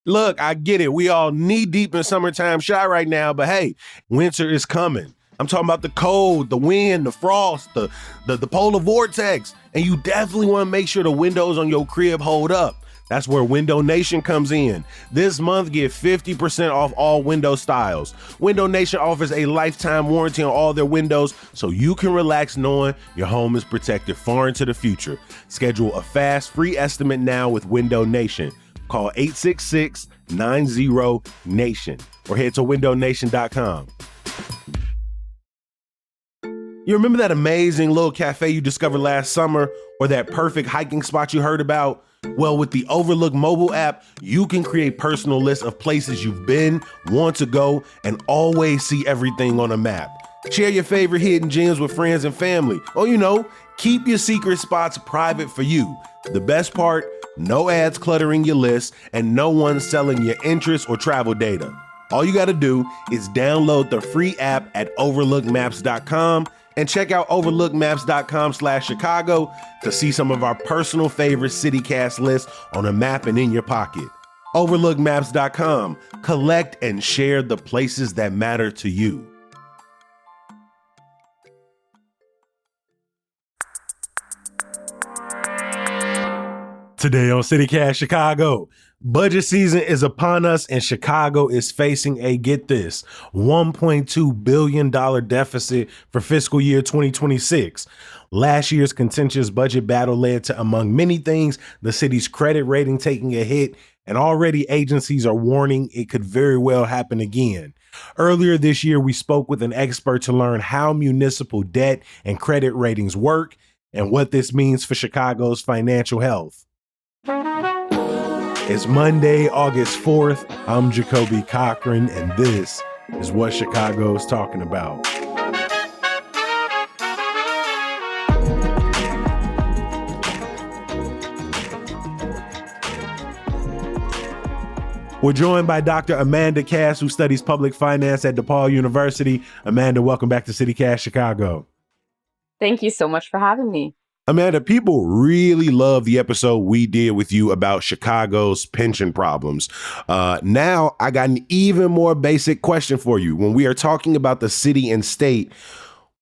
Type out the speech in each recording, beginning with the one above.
Look, I get it. We all knee deep in summertime shy right now, but hey, winter is coming. I'm talking about the cold, the wind, the frost, the polar vortex. And you definitely want to make sure the windows on your crib hold up. That's where Window Nation comes in. This month, get 50% off all window styles. Window Nation offers a lifetime warranty on all their windows, so you can relax knowing your home is protected far into the future. Schedule a fast, free estimate now with Window Nation. Call 866-90-NATION or head to windownation.com. You remember that amazing little cafe you discovered last summer or that perfect hiking spot you heard about? Well, with the Overlook mobile app, you can create personal lists of places you've been, want to go, and always see everything on a map. Share your favorite hidden gems with friends and family. Or, keep your secret spots private for you. The best part, no ads cluttering your list and no one selling your interests or travel data. All you got to do is download the free app at overlookmaps.com and check out overlookmaps.com/Chicago to see some of our personal favorite CityCast lists on a map and in your pocket. Overlookmaps.com. Collect and share the places that matter to you. Today on CityCast Chicago, budget season is upon us and Chicago is facing a, get this, $1.2 billion deficit for fiscal year 2026. Last year's contentious budget battle led to, among many things, the city's credit rating taking a hit, and already agencies are warning it could very well happen again. Earlier this year, we spoke with an expert to learn how municipal debt and credit ratings work and what this means for Chicago's financial health. It's Monday, August 4th. I'm Jacoby Cochran, and this is what Chicago is talking about. We're joined by Dr. Amanda Kass, who studies public finance at DePaul University. Amanda, welcome back to CityCast Chicago. Thank you so much for having me. Amanda, people really love the episode we did with you about Chicago's pension problems. Now, I got an even more basic question for you. When we are talking about the city and state,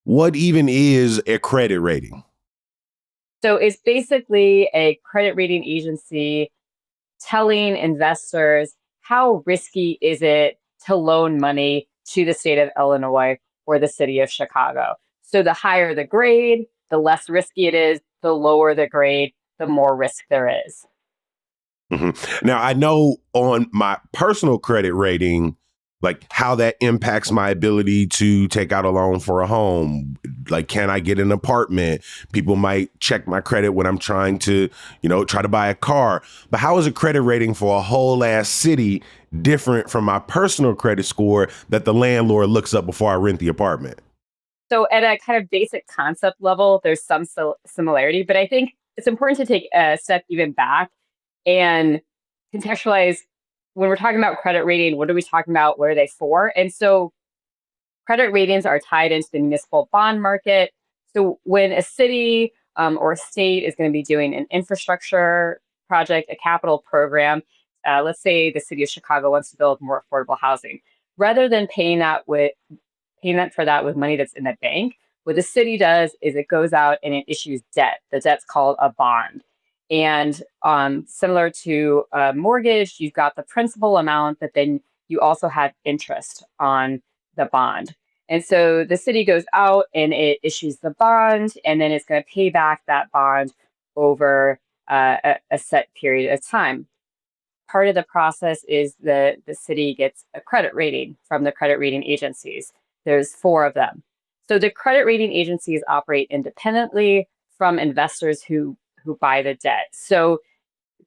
what even is a credit rating? So it's basically a credit rating agency telling investors how risky is it to loan money to the state of Illinois or the city of Chicago. So the higher the grade, the less risky it is, the lower the grade, the more risk there is. Mm-hmm. Now, I know on my personal credit rating, like how that impacts my ability to take out a loan for a home. Like, can I get an apartment? People might check my credit when I'm trying to, try to buy a car. But how is a credit rating for a whole ass city different from my personal credit score that the landlord looks up before I rent the apartment? So at a kind of basic concept level, there's some similarity, but I think it's important to take a step even back and contextualize when we're talking about credit rating, what are we talking about? What are they for? And so credit ratings are tied into the municipal bond market. So when a city or a state is going to be doing an infrastructure project, a capital program, let's say the city of Chicago wants to build more affordable housing, rather than payment for that with money that's in the bank, what the city does is it goes out and it issues debt. The debt's called a bond. And similar to a mortgage, you've got the principal amount, but then you also have interest on the bond. And so the city goes out and it issues the bond, and then it's going to pay back that bond over a set period of time. Part of the process is the city gets a credit rating from the credit rating agencies. There's 4 of them. So the credit rating agencies operate independently from investors who buy the debt. So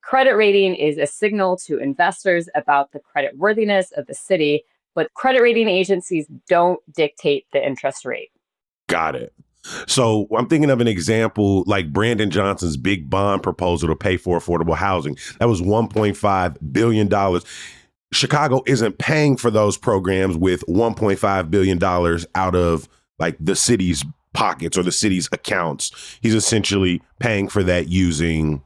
credit rating is a signal to investors about the credit worthiness of the city, but credit rating agencies don't dictate the interest rate. Got it. So I'm thinking of an example like Brandon Johnson's big bond proposal to pay for affordable housing. That was $1.5 billion. Chicago isn't paying for those programs with $1.5 billion out of like the city's pockets or the city's accounts. He's essentially paying for that using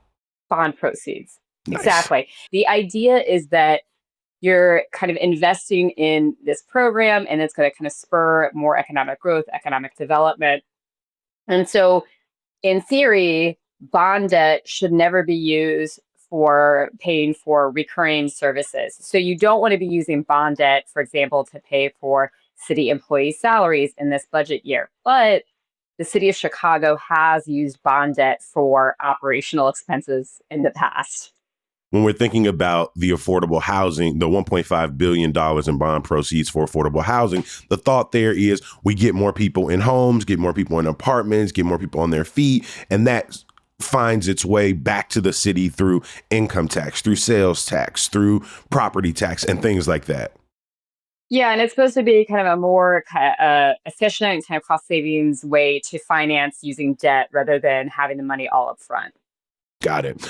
bond proceeds. Nice. Exactly. The idea is that you're kind of investing in this program and it's going to kind of spur more economic growth, economic development. And so, in theory, bond debt should never be used for paying for recurring services. So, you don't want to be using bond debt, for example, to pay for city employee salaries in this budget year. But the city of Chicago has used bond debt for operational expenses in the past. When we're thinking about the affordable housing, the $1.5 billion in bond proceeds for affordable housing, the thought there is we get more people in homes, get more people in apartments, get more people on their feet, and that finds its way back to the city through income tax, through sales tax, through property tax, and things like that. Yeah, and it's supposed to be kind of a more efficient and kind of cost savings way to finance using debt rather than having the money all up front. Got it.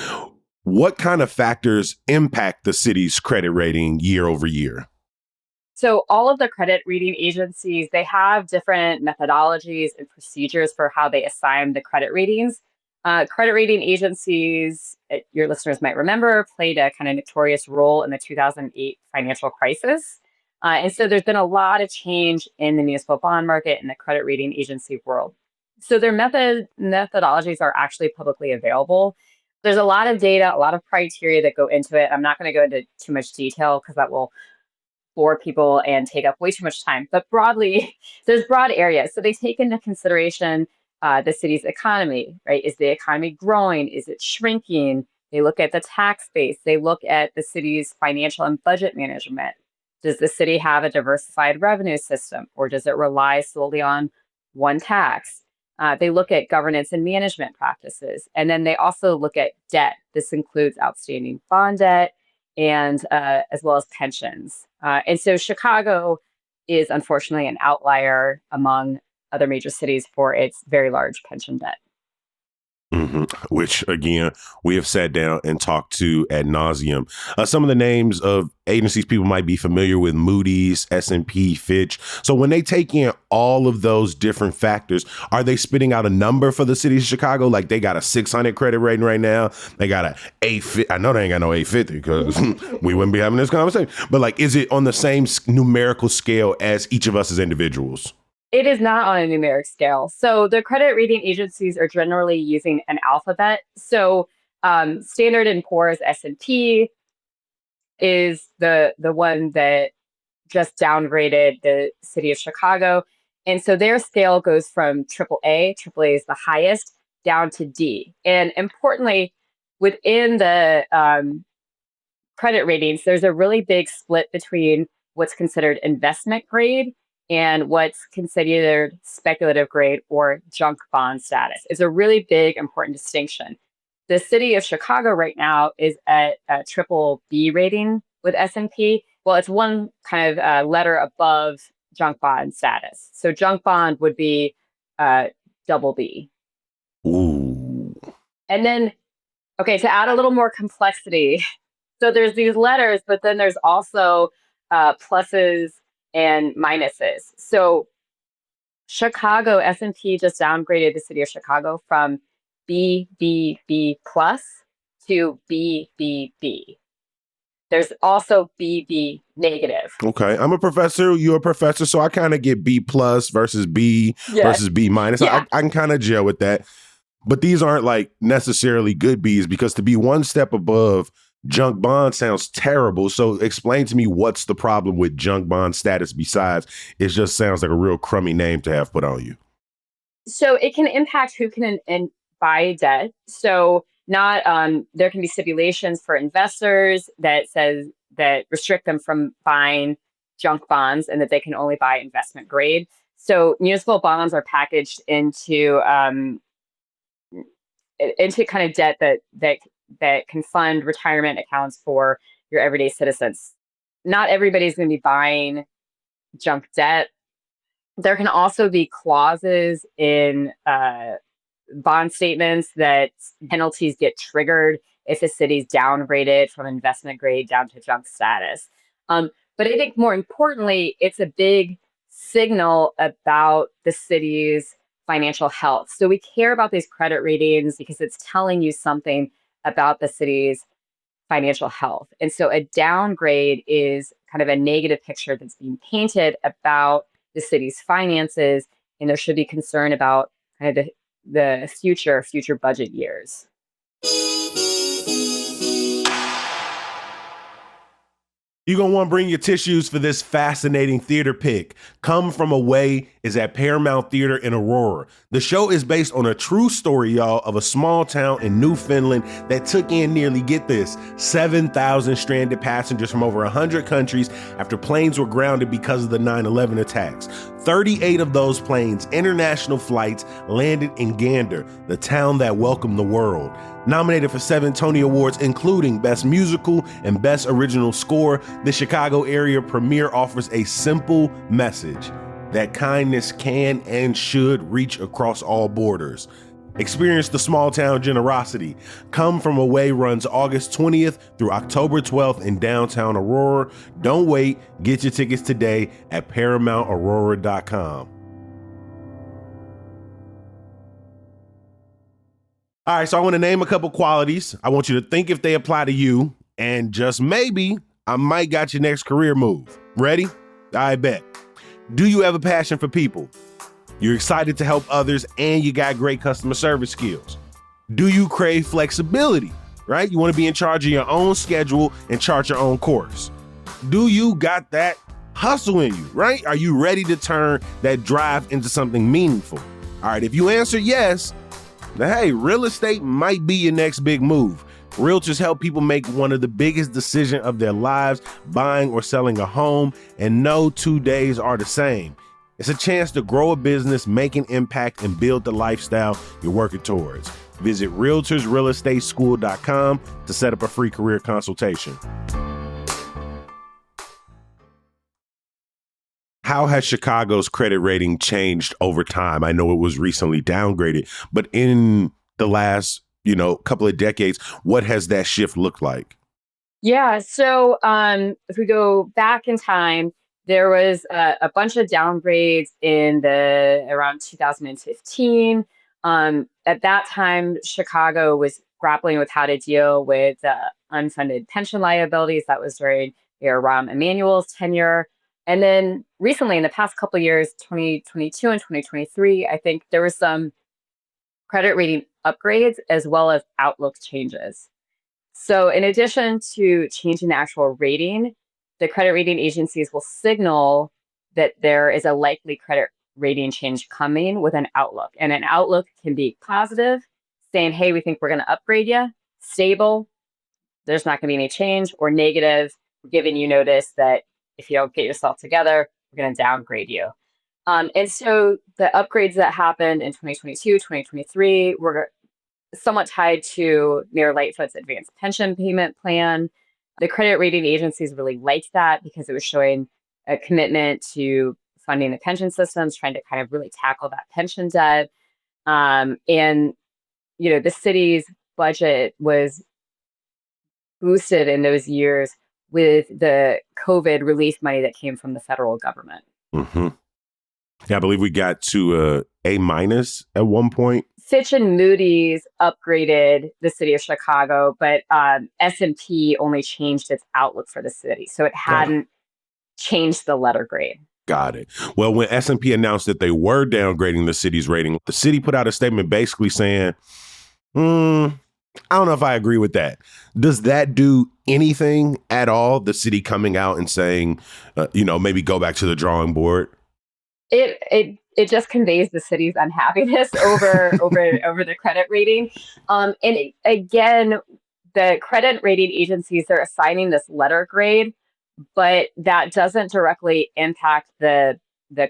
What kind of factors impact the city's credit rating year over year? So all of the credit rating agencies, they have different methodologies and procedures for how they assign the credit ratings. Credit rating agencies, your listeners might remember, played a kind of notorious role in the 2008 financial crisis. And so there's been a lot of change in the municipal bond market and the credit rating agency world. So their methodologies are actually publicly available. There's a lot of data, a lot of criteria that go into it. I'm not going to go into too much detail because that will bore people and take up way too much time. But broadly, there's broad areas. So they take into consideration the city's economy, right? Is the economy growing? Is it shrinking? They look at the tax base. They look at the city's financial and budget management. Does the city have a diversified revenue system, or does it rely solely on one tax? They look at governance and management practices. And then they also look at debt. This includes outstanding bond debt and as well as pensions. And so Chicago is unfortunately an outlier among other major cities for its very large pension debt. Mm-hmm. Which, again, we have sat down and talked to ad nauseum. Some of the names of agencies people might be familiar with: Moody's, S&P, Fitch. So when they take in all of those different factors, are they spitting out a number for the city of Chicago? Like they got a 600 credit rating right now. They got a 850. I know they ain't got no 850 because we wouldn't be having this conversation. But like, is it on the same numerical scale as each of us as individuals? It is not on a numeric scale. So the credit rating agencies are generally using an alphabet. So Standard and Poor's S&P is the one that just downgraded the city of Chicago. And so their scale goes from AAA, AAA is the highest, down to D. And importantly, within the credit ratings, there's a really big split between what's considered investment grade and what's considered speculative grade or junk bond status. It's a really big, important distinction. The city of Chicago right now is at a triple B rating with S&P. Well, it's one kind of letter above junk bond status. So junk bond would be double B. Ooh. And then, okay, to add a little more complexity, so there's these letters, but then there's also pluses and minuses. So Chicago, S&P just downgraded the city of Chicago from BBB plus to BBB. There's also BB negative. Okay, I'm a professor. You're a professor, so I kind of get B plus versus B versus B minus. Yeah. I can kind of gel with that. But these aren't like necessarily good Bs, because to be one step above junk bond sounds terrible. So explain to me, what's the problem with junk bond status besides it just sounds like a real crummy name to have put on you? So it can impact who can buy debt. So not there can be stipulations for investors that restrict them from buying junk bonds and that they can only buy investment grade. So municipal bonds are packaged into kind of debt that can fund retirement accounts for your everyday citizens. Not everybody's going to be buying junk debt. There can also be clauses in bond statements that penalties get triggered if the city's downgraded from investment grade down to junk status. But I think more importantly, it's a big signal about the city's financial health. So we care about these credit ratings because it's telling you something about the city's financial health. And so a downgrade is kind of a negative picture that's being painted about the city's finances, and there should be concern about kind of the future budget years. You're going to want to bring your tissues for this fascinating theater pick. Come From Away is at Paramount Theater in Aurora. The show is based on a true story, y'all, of a small town in Newfoundland that took in nearly, get this, 7,000 stranded passengers from over 100 countries after planes were grounded because of the 9/11 attacks. 38 of those planes, international flights, landed in Gander, the town that welcomed the world. Nominated for 7 Tony Awards, including Best Musical and Best Original Score, the Chicago area premiere offers a simple message that kindness can and should reach across all borders. Experience the small town generosity. Come From Away runs August 20th through October 12th in downtown Aurora. Don't wait. Get your tickets today at ParamountAurora.com. All right, so I want to name a couple qualities. I want you to think if they apply to you, and just maybe I might got your next career move. Ready? I bet. Do you have a passion for people? You're excited to help others and you got great customer service skills. Do you crave flexibility, right? You want to be in charge of your own schedule and chart your own course. Do you got that hustle in you, right? Are you ready to turn that drive into something meaningful? All right, if you answer yes, then hey, real estate might be your next big move. Realtors help people make one of the biggest decisions of their lives, buying or selling a home, and no 2 days are the same. It's a chance to grow a business, make an impact, and build the lifestyle you're working towards. Visit realtorsrealestateschool.com to set up a free career consultation. How has Chicago's credit rating changed over time? I know it was recently downgraded, but in the last, couple of decades, what has that shift looked like? Yeah. So if we go back in time, there was a bunch of downgrades in the around 2015. At that time, Chicago was grappling with how to deal with unfunded pension liabilities. That was during around Emmanuel's tenure. And then recently, in the past couple of years, 2022 and 2023, I think there was some credit rating upgrades as well as outlook changes. So in addition to changing the actual rating, the credit rating agencies will signal that there is a likely credit rating change coming with an outlook. And an outlook can be positive, saying, hey, we think we're going to upgrade you, stable, there's not going to be any change, or negative, giving you notice that if you don't get yourself together, we're going to downgrade you. And so the upgrades that happened in 2022, 2023 were somewhat tied to Mayor Lightfoot's advanced pension payment plan. The credit rating agencies really liked that because it was showing a commitment to funding the pension systems, trying to kind of really tackle that pension debt. And, the city's budget was boosted in those years with the COVID relief money that came from the federal government. Mm-hmm. Yeah, I believe we got to A- at one point. Fitch and Moody's upgraded the city of Chicago, but S&P only changed its outlook for the city. So it hadn't changed the letter grade. Got it. Well, when S&P announced that they were downgrading the city's rating, the city put out a statement basically saying, I don't know if I agree with that. Does that do anything at all? The city coming out and saying, maybe go back to the drawing board? It just conveys the city's unhappiness over the credit rating. Again, the credit rating agencies are assigning this letter grade, but that doesn't directly impact the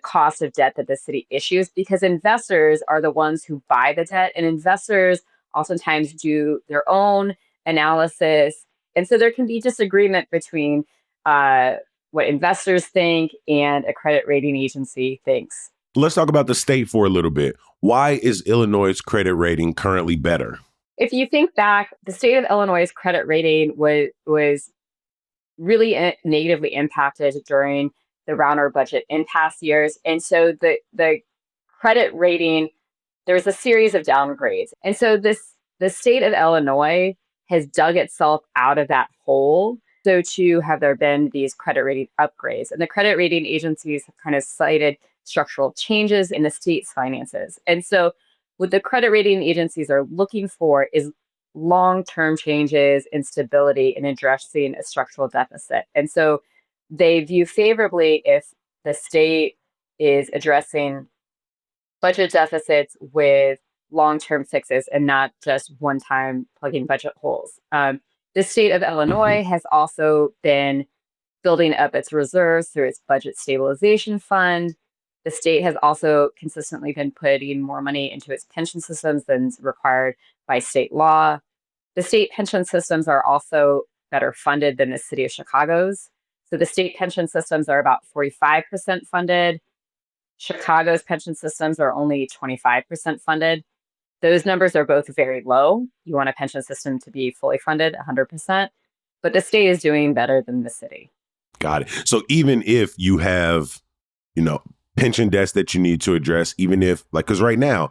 cost of debt that the city issues, because investors are the ones who buy the debt, and investors oftentimes do their own analysis. And so there can be disagreement between what investors think and a credit rating agency thinks. Let's talk about the state for a little bit. Why is Illinois' credit rating currently better? If you think back, the state of Illinois' credit rating was really negatively impacted during the Rauner budget impasse years. And so the credit rating, there was a series of downgrades. And so the state of Illinois has dug itself out of that hole. So too have there been these credit rating upgrades. And the credit rating agencies have kind of cited structural changes in the state's finances. And so what the credit rating agencies are looking for is long-term changes in stability in addressing a structural deficit. And so they view favorably if the state is addressing budget deficits with long-term fixes and not just one-time plugging budget holes. The state of Illinois has also been building up its reserves through its budget stabilization fund. The state has also consistently been putting more money into its pension systems than's required by state law. The state pension systems are also better funded than the city of Chicago's. So the state pension systems are about 45% funded. Chicago's pension systems are only 25% funded. Those numbers are both very low. You want a pension system to be fully funded, 100%, but the state is doing better than the city. Got it. So even if you have, pension debts that you need to address, even if, because right now,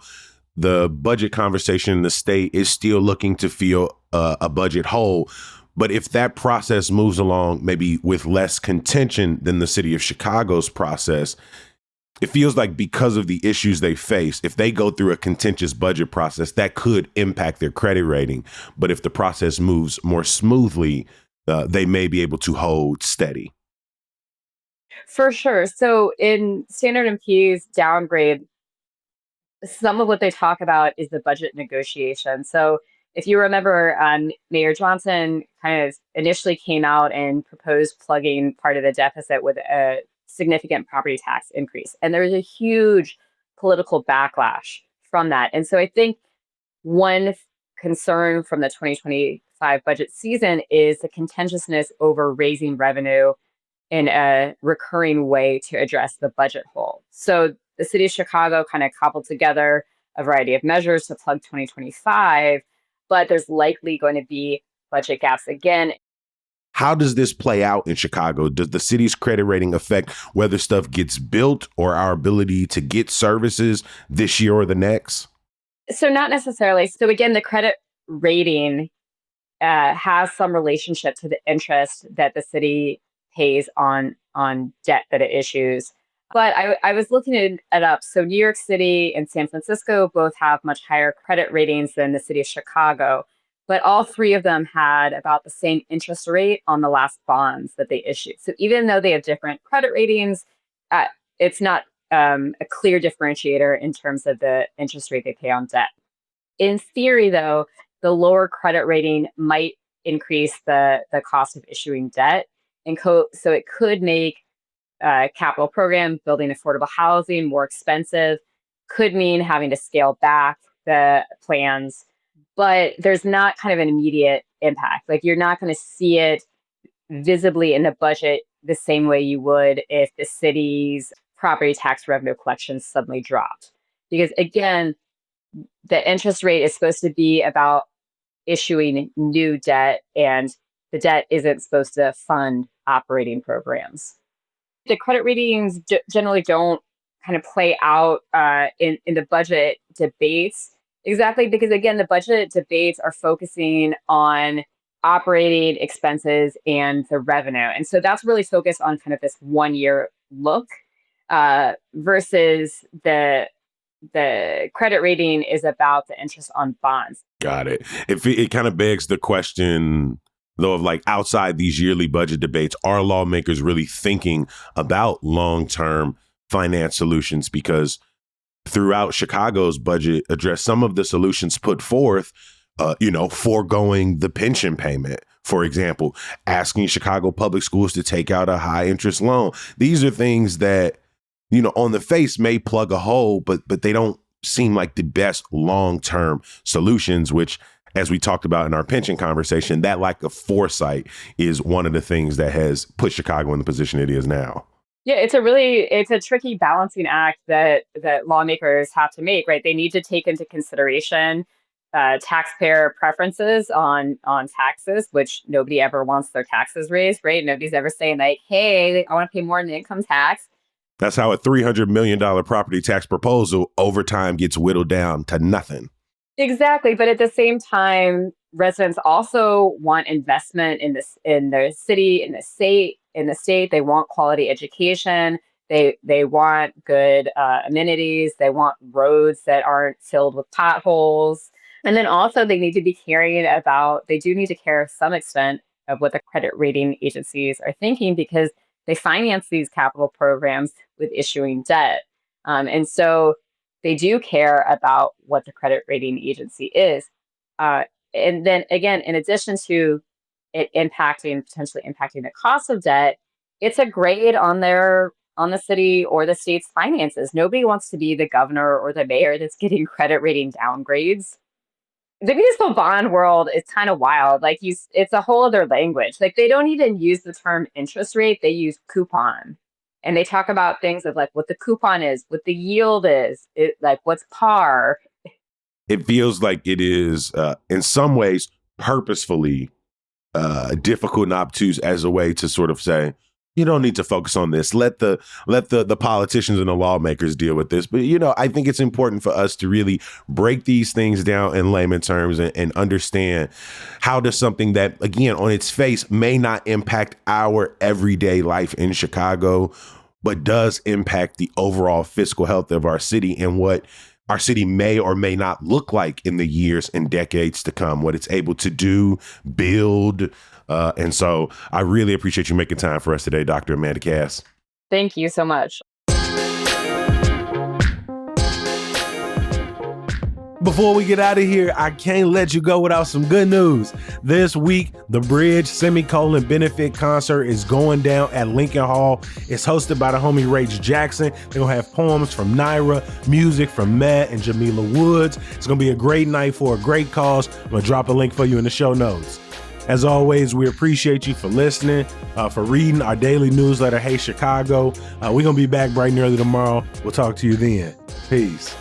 the budget conversation in the state is still looking to fill a budget hole. But if that process moves along maybe with less contention than the city of Chicago's process, it feels like because of the issues they face, if they go through a contentious budget process, that could impact their credit rating. But if the process moves more smoothly, they may be able to hold steady. For sure. So in Standard & Poor's downgrade, some of what they talk about is the budget negotiation. So if you remember, Mayor Johnson kind of initially came out and proposed plugging part of the deficit with a significant property tax increase. And there was a huge political backlash from that. And so I think one concern from the 2025 budget season is the contentiousness over raising revenue in a recurring way to address the budget hole. So the city of Chicago kind of cobbled together a variety of measures to plug 2025, but there's likely going to be budget gaps again. How does this play out in Chicago? Does the city's credit rating affect whether stuff gets built or our ability to get services this year or the next? So not necessarily. So again, the credit rating has some relationship to the interest that the city pays on debt that it issues. But I was looking it up. So New York City and San Francisco both have much higher credit ratings than the city of Chicago. But all three of them had about the same interest rate on the last bonds that they issued. So even though they have different credit ratings, it's not a clear differentiator in terms of the interest rate they pay on debt. In theory, though, the lower credit rating might increase the cost of issuing debt. And so it could make capital program, building affordable housing more expensive, could mean having to scale back the plans. But there's not kind of an immediate impact. Like you're not going to see it visibly in the budget the same way you would if the city's property tax revenue collection suddenly dropped. Because again, the interest rate is supposed to be about issuing new debt, and the debt isn't supposed to fund operating programs. The credit ratings generally don't kind of play out in the budget debates exactly because, again, the budget debates are focusing on operating expenses and the revenue. And so that's really focused on kind of this 1 year look versus the credit rating is about the interest on bonds. Got it. It kind of begs the question, though, of like outside these yearly budget debates, are lawmakers really thinking about long-term finance solutions? Because throughout Chicago's budget address, some of the solutions put forth, foregoing the pension payment, for example, asking Chicago public schools to take out a high interest loan. These are things that, on the face may plug a hole, but they don't seem like the best long-term solutions, which, as we talked about in our pension conversation, that lack of foresight is one of the things that has put Chicago in the position it is now. Yeah, it's a tricky balancing act that lawmakers have to make, right? They need to take into consideration taxpayer preferences on taxes, which nobody ever wants their taxes raised, right? Nobody's ever saying like, hey, I want to pay more in income tax. That's how a $300 million property tax proposal over time gets whittled down to nothing. Exactly. But at the same time, residents also want investment in this, in their city, in the state. They want quality education. They want good amenities. They want roads that aren't filled with potholes. And then also they need to be caring about, they do need to care to some extent of what the credit rating agencies are thinking, because they finance these capital programs with issuing debt. And so they do care about what the credit rating agency is. And then again, in addition to it potentially impacting the cost of debt, it's a grade on the city or the state's finances. Nobody wants to be the governor or the mayor that's getting credit rating downgrades. The municipal bond world is kind of wild. Like it's a whole other language. Like they don't even use the term interest rate; they use coupon, and they talk about things of like what the coupon is, what the yield is, like what's par. It feels like it is, in some ways, purposefully difficult and obtuse as a way to sort of say, you don't need to focus on this. Let the politicians and the lawmakers deal with this. But, I think it's important for us to really break these things down in layman terms and understand how does something that, again, on its face may not impact our everyday life in Chicago, but does impact the overall fiscal health of our city and what our city may or may not look like in the years and decades to come, what it's able to do, build. And so I really appreciate you making time for us today, Dr. Amanda Kass. Thank you so much. Before we get out of here, I can't let you go without some good news. This week, the Bridge Benefit Concert is going down at Lincoln Hall. It's hosted by the homie Rach Jackson. They're going to have poems from Naira, music from Matt and Jamila Woods. It's going to be a great night for a great cause. I'm going to drop a link for you in the show notes. As always, we appreciate you for listening, for reading our daily newsletter, Hey Chicago. We're going to be back bright and early tomorrow. We'll talk to you then. Peace.